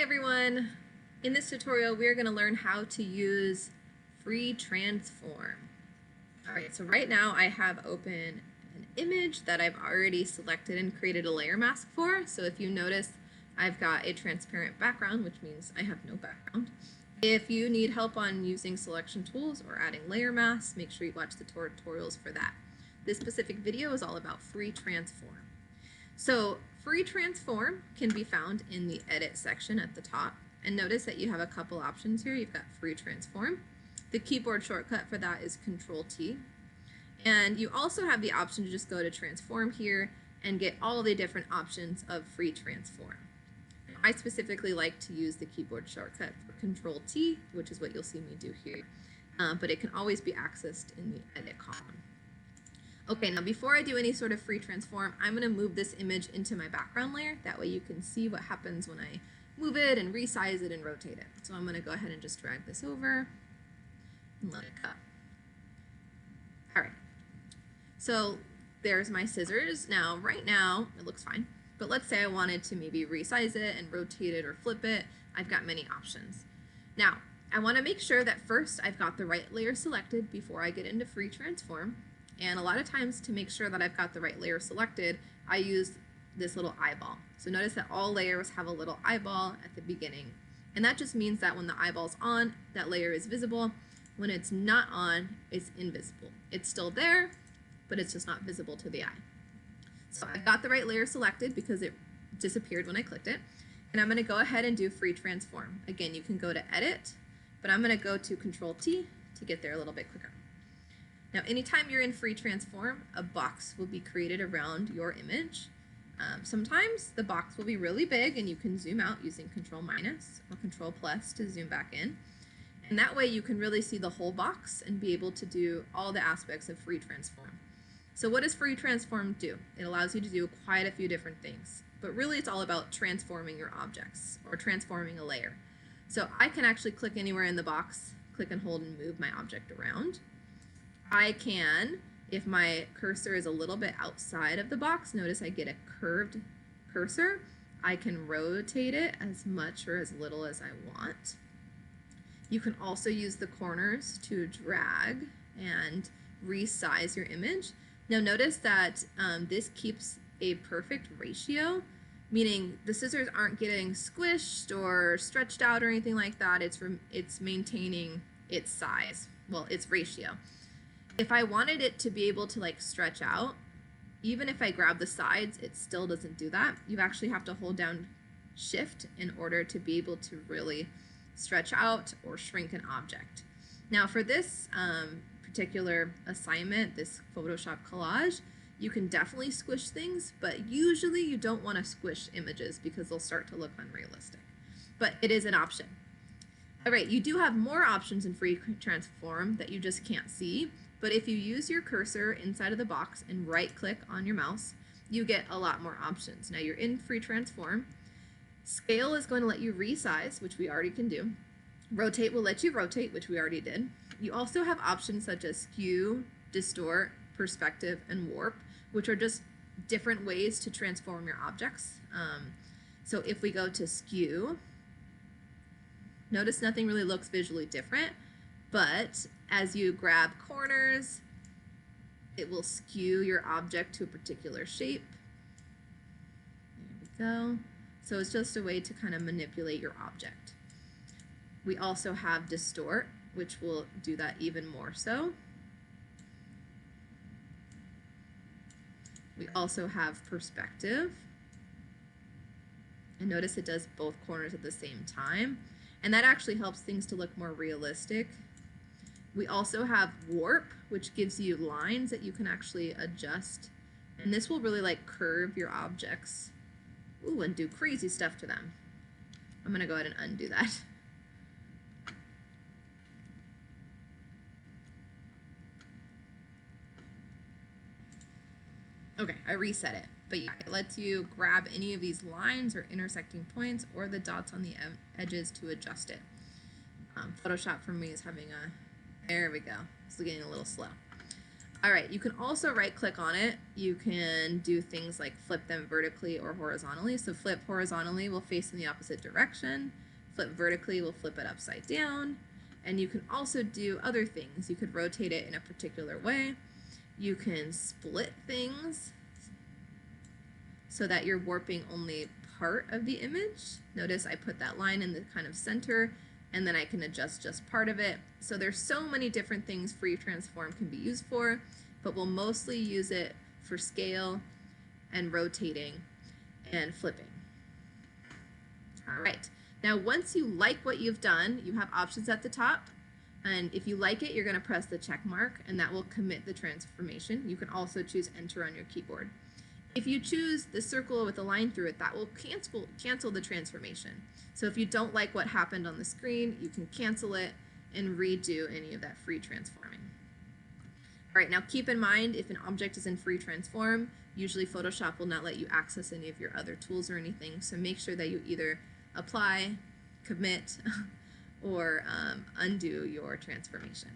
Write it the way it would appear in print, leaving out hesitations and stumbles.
everyone! In this tutorial, we are going to learn how to use free transform. Alright, so right now I have open an image that I've already selected and created a layer mask for. So if you notice, I've got a transparent background, which means I have no background. If you need help on using selection tools or adding layer masks, make sure you watch the tutorials for that. This specific video is all about free transform. So free transform can be found in the edit section at the top, and notice that you have a couple options here. You've got free transform. The keyboard shortcut for that is Control T, and you also have the option to just go to transform here and get all the different options of free transform. I specifically like to use the keyboard shortcut for Control T, which is what you'll see me do here, but it can always be accessed in the edit column. Okay, now before I do any sort of free transform, I'm going to move this image into my background layer. That way you can see what happens when I move it and resize it and rotate it. So I'm going to go ahead and just drag this over and let it cut. All right, so there's my scissors. Now, right now, it looks fine. But let's say I wanted to maybe resize it and rotate it or flip it. I've got many options. Now, I want to make sure that first I've got the right layer selected before I get into free transform. And a lot of times, to make sure that I've got the right layer selected, I use this little eyeball. So notice that all layers have a little eyeball at the beginning. And that just means that when the eyeball's on, that layer is visible. When it's not on, it's invisible. It's still there, but it's just not visible to the eye. So I've got the right layer selected because it disappeared when I clicked it. And I'm going to go ahead and do free transform. Again, you can go to edit, but I'm going to go to Control T to get there a little bit quicker. Now, anytime you're in free transform, a box will be created around your image. Sometimes the box will be really big and you can zoom out using Control- or Control+ to zoom back in. And that way you can really see the whole box and be able to do all the aspects of free transform. So what does free transform do? It allows you to do quite a few different things, but really it's all about transforming your objects or transforming a layer. So I can actually click anywhere in the box, click and hold and move my object around. I can, if my cursor is a little bit outside of the box, notice I get a curved cursor. I can rotate it as much or as little as I want. You can also use the corners to drag and resize your image. Now notice that this keeps a perfect ratio, meaning the scissors aren't getting squished or stretched out or anything like that. It's maintaining its size, well, its ratio. If I wanted it to be able to like stretch out, even if I grab the sides, it still doesn't do that. You actually have to hold down Shift in order to be able to really stretch out or shrink an object. Now for this particular assignment, this Photoshop collage, you can definitely squish things, but usually you don't want to squish images because they'll start to look unrealistic. But it is an option. All right, you do have more options in free transform that you just can't see. But if you use your cursor inside of the box and right-click on your mouse, you get a lot more options. Now you're in free transform. Scale is going to let you resize, which we already can do. Rotate will let you rotate, which we already did. You also have options such as skew, distort, perspective, and warp, which are just different ways to transform your objects. So if we go to skew, notice nothing really looks visually different, but as you grab corners, it will skew your object to a particular shape. There we go. So it's just a way to kind of manipulate your object. We also have distort, which will do that even more so. We also have perspective. And notice it does both corners at the same time. And that actually helps things to look more realistic. We also have warp, which gives you lines that you can actually adjust. And this will really like curve your objects. Ooh, and do crazy stuff to them. I'm going to go ahead and undo that. Okay, I reset it. But yeah, it lets you grab any of these lines or intersecting points or the dots on the edges to adjust it. Photoshop for me is having a... There we go. It's getting a little slow. All right, you can also right click on it. You can do things like flip them vertically or horizontally. So flip horizontally will face in the opposite direction. Flip vertically will flip it upside down. And you can also do other things. You could rotate it in a particular way. You can split things so that you're warping only part of the image. Notice I put that line in the kind of center, and then I can adjust just part of it. So there's so many different things free transform can be used for, but we'll mostly use it for scale and rotating and flipping. All right, now once you like what you've done, you have options at the top. And if you like it, you're going to press the check mark, and that will commit the transformation. You can also choose enter on your keyboard. If you choose the circle with a line through it, that will cancel the transformation. So if you don't like what happened on the screen, you can cancel it and redo any of that free transforming. All right, now keep in mind, if an object is in free transform, usually Photoshop will not let you access any of your other tools or anything. So make sure that you either apply, commit, or undo your transformation.